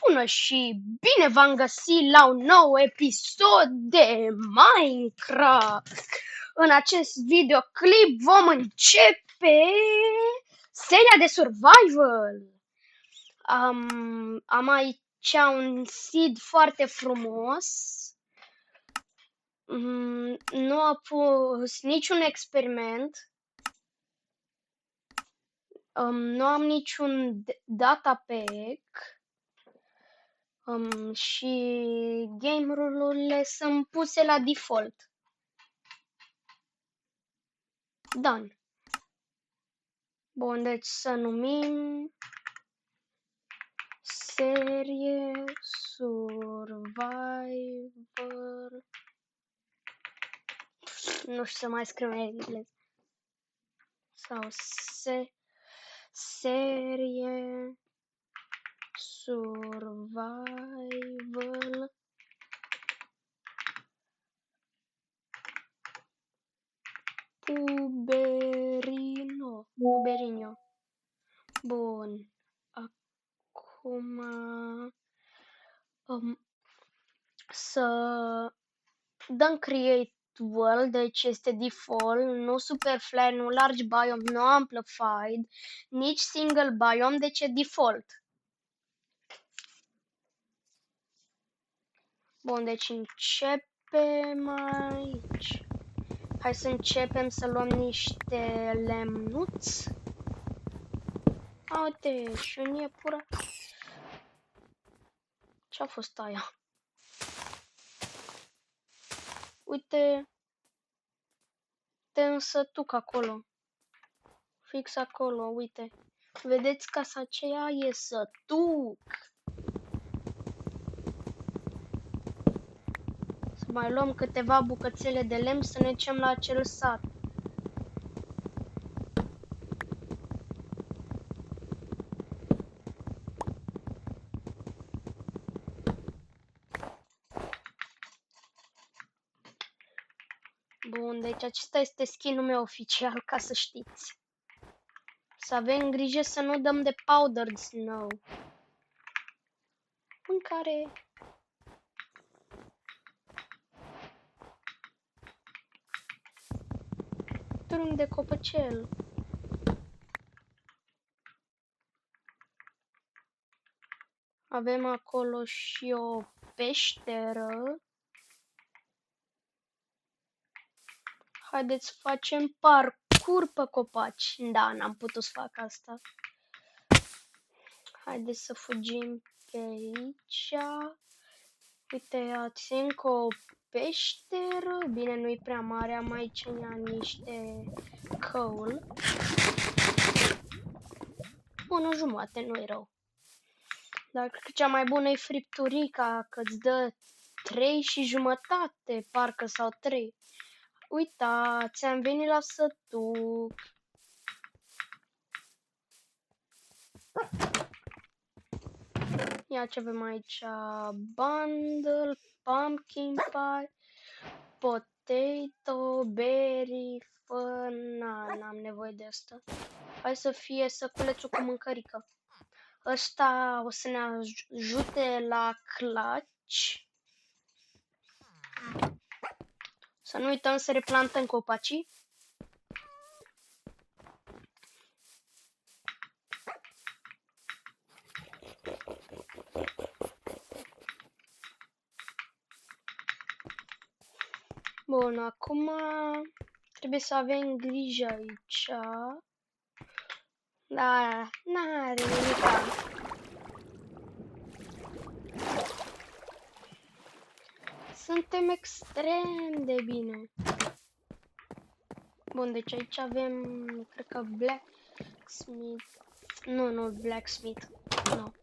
Bună și bine v-am găsit la un nou episod de Minecraft! În acest videoclip vom începe seria de survival. Am aici un seed foarte frumos. Nu a pus niciun experiment. Nu am niciun data pack. Și game rule-urile sunt puse la default. Done. Bun, deci să numim serie survival. Nu știu să mai scriu în engleză. Sau serie survival. Puberino. Bun. Acum să dăm create world, deci este default, nu superfly, nu large biome, nu amplified, nici single biome, deci e default. Bun, deci începem aici. Hai să începem să luăm niște lemnuți. Uite, și un iepure. Ce-a fost aia? Uite, te însătuc acolo. Fix acolo, uite. Vedeți, casa aceea e sătuc. Să mai luăm câteva bucățele de lemn să ne ducem la acel sat. Bun, deci acesta este skin-ul meu oficial, ca să știți. Să avem grijă să nu dăm de powdered snow. Mâncare. Trunchi de copăcel. Avem acolo și o peșteră. Haideți să facem parcurs pe copaci. Da, n-am putut să fac asta. Haideți să fugim pe aici. Uite, ați încă o peșteră. Bine, nu-i prea mare. Am aici niște coal. Bună jumate, nu-i rău. Dar cred că cea mai bună e fripturica, că îți dă 3,5, parcă, sau 3. Uitați, am venit la sătuc. Ia ce avem aici. Bundle, pumpkin pie, potato, berry, n-am nevoie de asta. Hai să fie săculețul cu mâncărică. Ăsta o să ne ajute la clutch. Să nu uităm să replantăm copacii. Bun, acum trebuie să avem grijă aici. Da, n-are nimic. Suntem extrem de bine. Bun, deci aici avem, cred că blacksmith. Nu, blacksmith. Nu.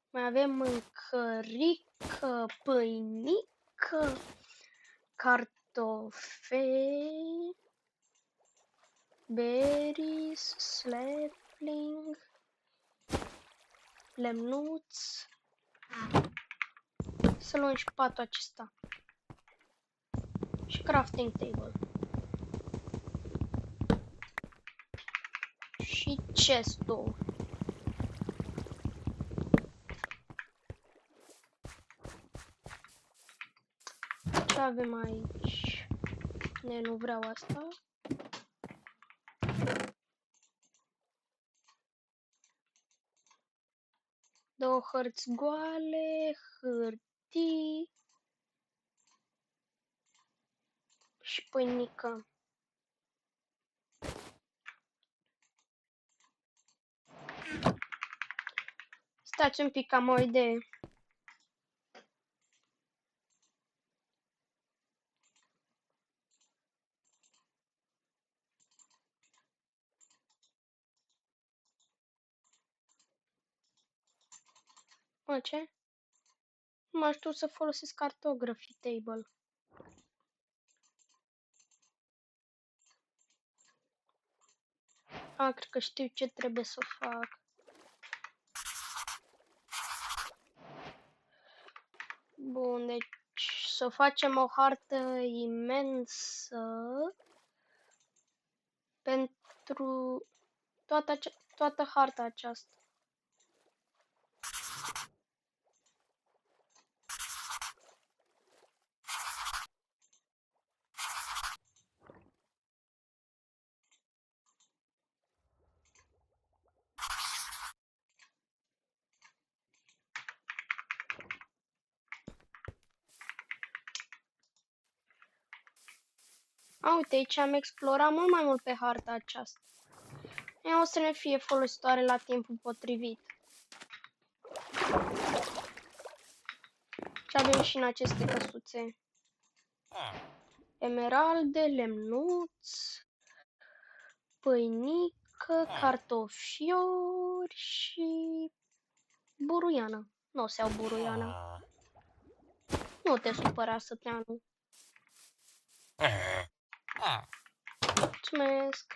Mai avem mâncărică, pâinică, cartofeli, berries, sapling, lemnuți. Să luăm și patul acesta. Și crafting table. Și chest-ul. Ce avem aici? Nu vreau asta. Două hărți goale, hârtii și pâinică. Stați un pic, am o idee. Mă, ce? Nu mai știu să folosesc cartography table. Cred că știu ce trebuie să fac. Bun, deci să facem o hartă imensă pentru toată harta aceasta. Uite, aici am explorat mult mai mult pe harta aceasta. Ea o să ne fie folositoare la timpul potrivit. Și avem și în aceste căsuțe emeralde, lemnuț, pâinică, cartofiori și buruiană. Nu o să iau buruiana. Nu te supăra, Săteanu. Mulțumesc.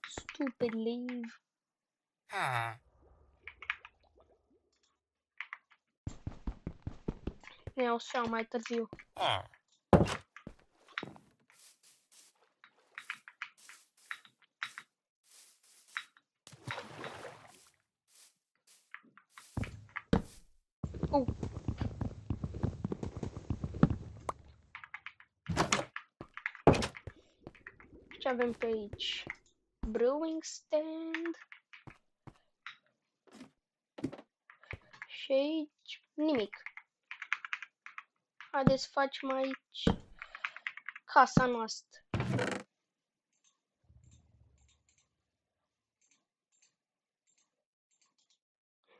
Stupid leave. O să iau mai târziu. Ce avem pe aici? Brewing stand. Și aici nimic. Haideți să facem aici casa noastră.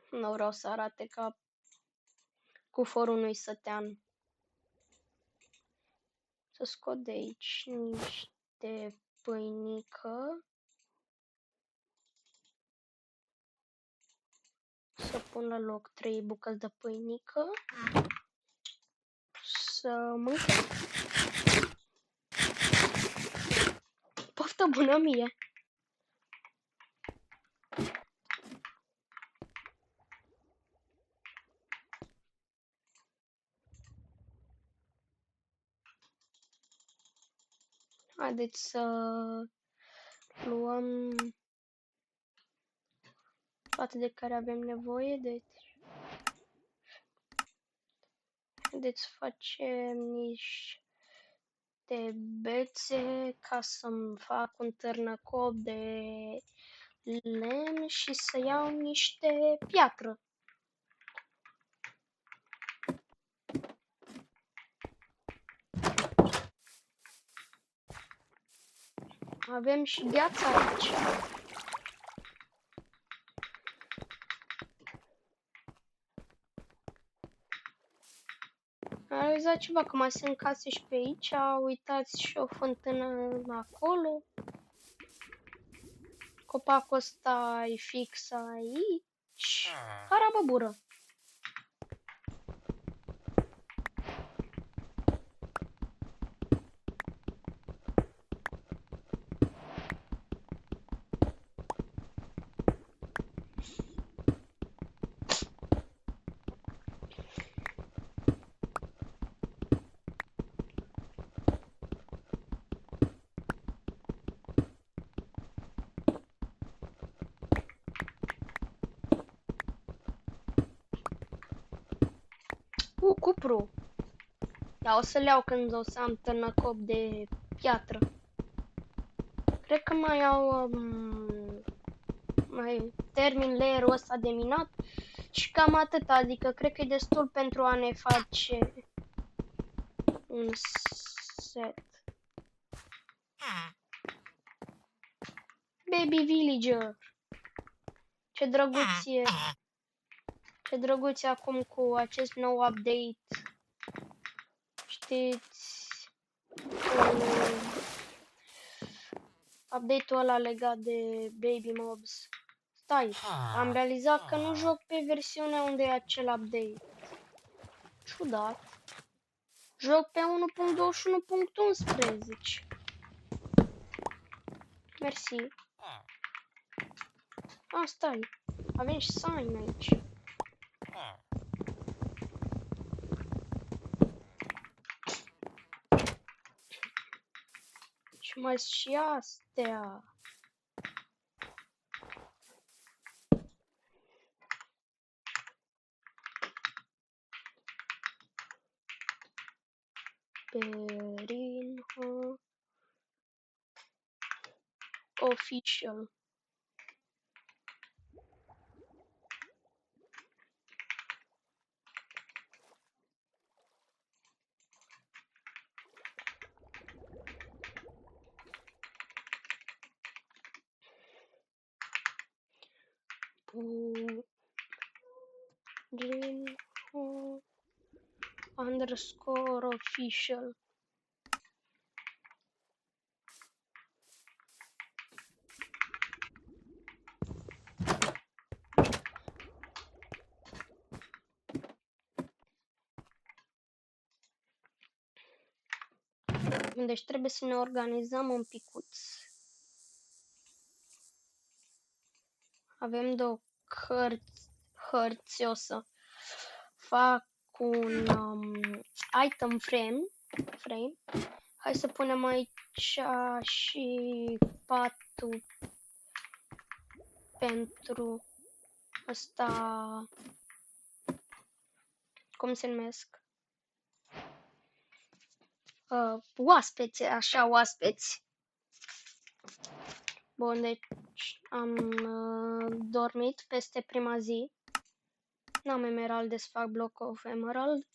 Nu vreau să arate ca cuforul unui sătean. Să scot de aici niște pâinică. Să pun la loc 3 bucăți de pâinică. Să mâncăm. Poftă bună mie! Haideți să luăm toate de care avem nevoie, deci haideți să facem niște bețe ca să-mi fac un târnăcop de lemn și să iau niște piatră. Avem și gheață aici. Am realizat ceva, că mai sunt case și pe aici. Uitați, și o fântână acolo. Copacul ăsta e fix aici. Carabăbură. cupru. Dar o să le iau când o să am târnăcop de piatră. Cred că mai au... mai termin layerul ăsta de minat. Și cam atât, adică cred că e destul pentru a ne face un set. Baby Villager. Ce drăguț e. Ce drăguț e acum cu acest nou update. Știți? Update-ul ăla legat de Baby Mobs. Stai, am realizat că nu joc pe versiunea unde e acel update. Ciudat. Joc pe 1.21.11. Mersi. Stai. Avem și sign aici. Și mai și astea. Perinho Official. Perinho _ official. Deci trebuie să ne organizăm un picuț. Avem două hărți. O să fac un item frame. Hai să punem aici și patul pentru ăsta. Cum se numesc? Oaspeți, așa, oaspeți. Bun, deci am dormit peste prima zi. N-am emerald, să fac block of emerald.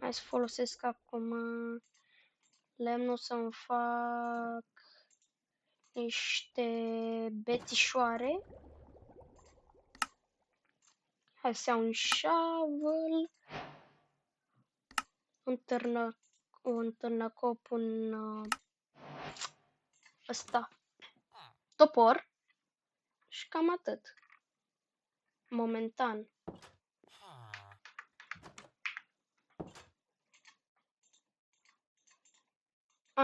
Hai să folosesc acum lemnul să-mi fac niște bețișoare. Hai să iau un shovel. Un târnăcop, un ăsta, topor și cam atât. Momentan.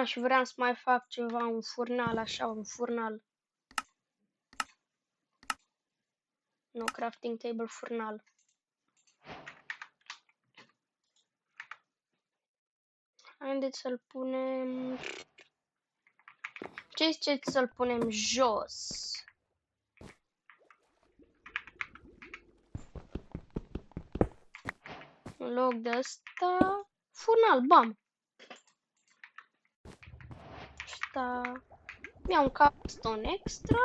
Și vreau să mai fac ceva, un furnal, așa, un furnal. No, crafting table, furnal. Haideți să-l punem... Ce ziceți să-l punem jos? În loc de asta... Furnal, bam! Asta... Mi-au un capstone extra.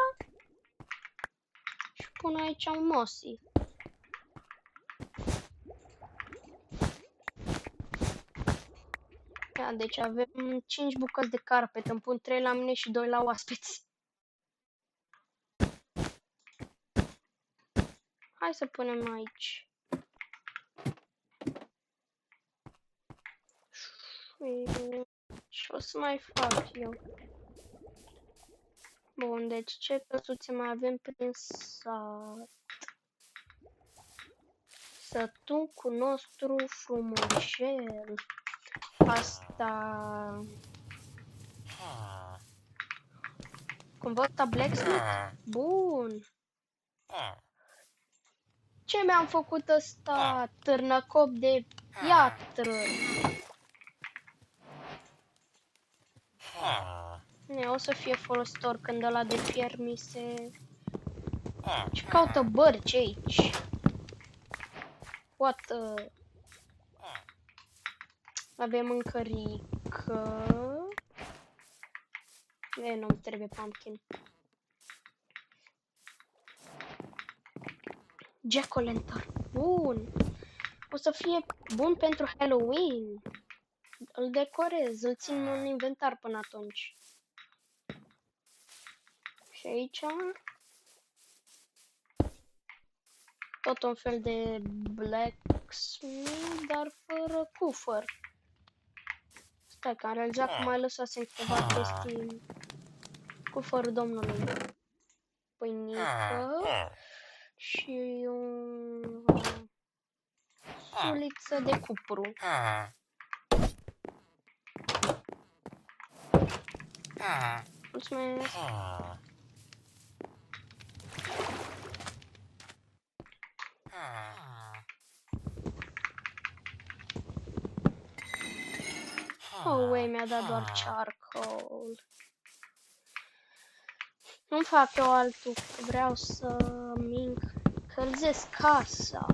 Și pun aici un mossy. Deci avem 5 bucăți de carpet, îmi pun 3 la mine și 2 la oaspeți. Hai să punem aici. Și o să mai fac eu. Bun, deci ce căsuțe mai avem prin sat? Sătucul nostru frumușel. Asta... Cumva ăsta blacksmith? Bun. Ce mi-am făcut ăsta? Târnăcop de piatră. O să fie folositor când ăla de fier mi se... Ce caută bărci aici? What the... Avem încă rică. Nu-mi trebuie pumpkin. Jack-o-lantern. Bun. O să fie bun pentru Halloween. Îl decorez, îl țin în inventar până atunci. Și aici tot un fel de blacksmith, dar fără cufăr. Stai că am realizat că mai lăsasem câteva chestii. Cufărul domnului. Pâinică și o suliță de cupru. Mulțumesc! Oh, ei, mi-a dat doar charcoal. Nu-mi fac eu altul, vreau să încălzesc casa.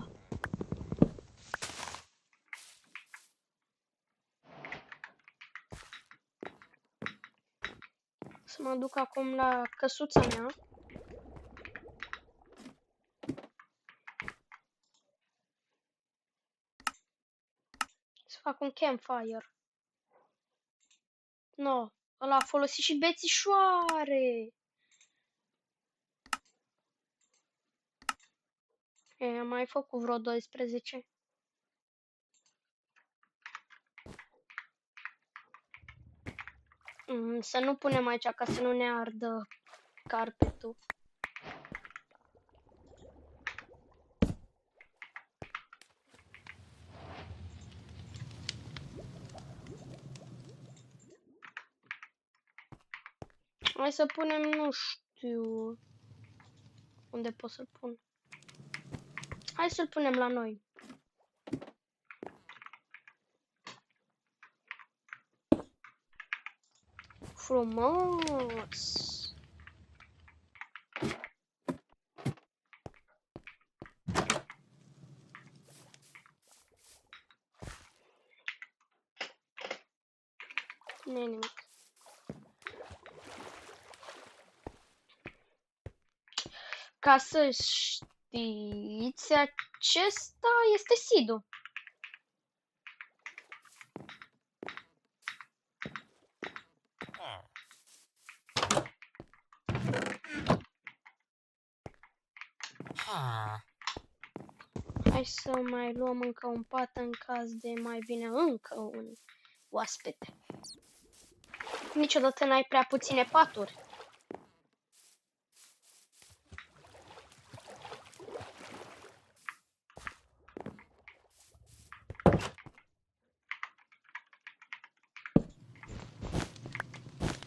Să mă duc acum la căsuța mea. Să fac un campfire. No, ăla a folosit și bețișoare. Am mai făcut vreo 12. Să nu punem aici ca să nu ne ardă carpetul. Hai să punem, nu știu unde pot să-l pun. Hai să-l punem la noi. Frumos! Nu e nimic. Ca să știți, acesta este seed-ul. Hai să mai luăm încă un pat în caz de mai vine încă un oaspete. Niciodată n-ai prea puține paturi.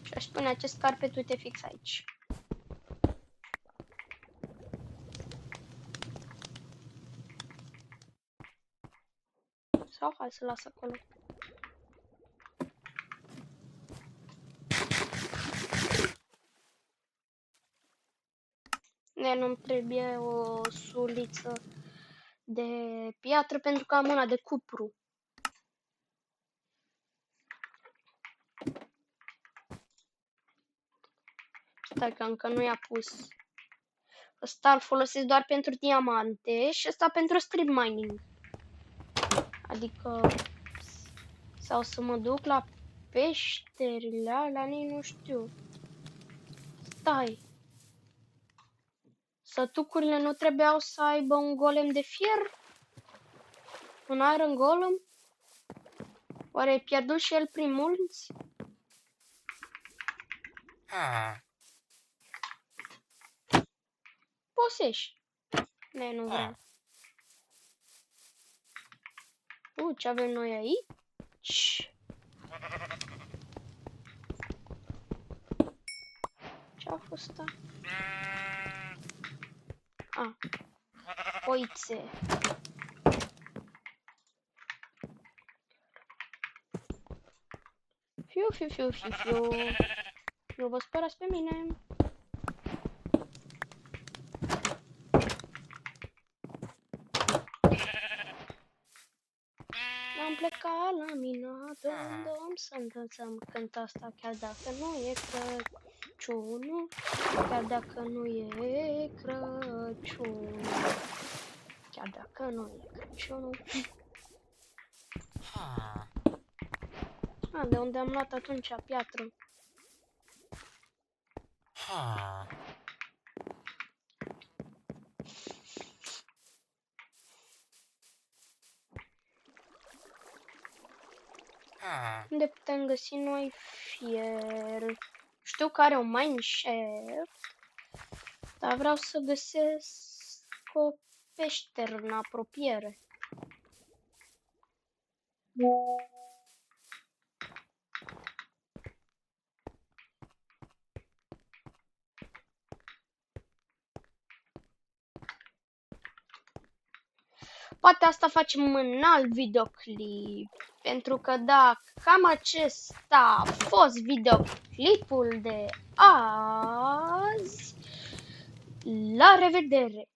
Și aș pune acest carpet, uite, fix aici. Sau hai să las acolo. Nu-mi trebuie o suliță de piatră pentru că am una de cupru. Stai că încă nu i-a pus. Ăsta îl folosesc doar pentru diamante și ăsta pentru strip mining. Adică sau să mă duc la peșterile alea, nu știu. Stai. Sătucurile nu trebuiau să aibă un golem de fier? Un iron golem? Oare ai pierdut și el prin mulți? Posești. Nu vreau. Ce avem noi aici? Ce a fost asta? Oițe. Fiu. Nu vă sperați pe mine. Am plecat. ca la mina, dom, să învățăm cânta asta chiar dacă nu e Crăciunul, chiar dacă nu e Crăciunul, chiar dacă nu e Crăciunul. De unde am luat atunci piatră? Unde putem găsi noi fier? Știu că are un mineshaft, dar vreau să găsesc o peșteră în apropiere. Poate asta facem în alt videoclip, pentru că da, cam acesta a fost videoclipul de azi. La revedere!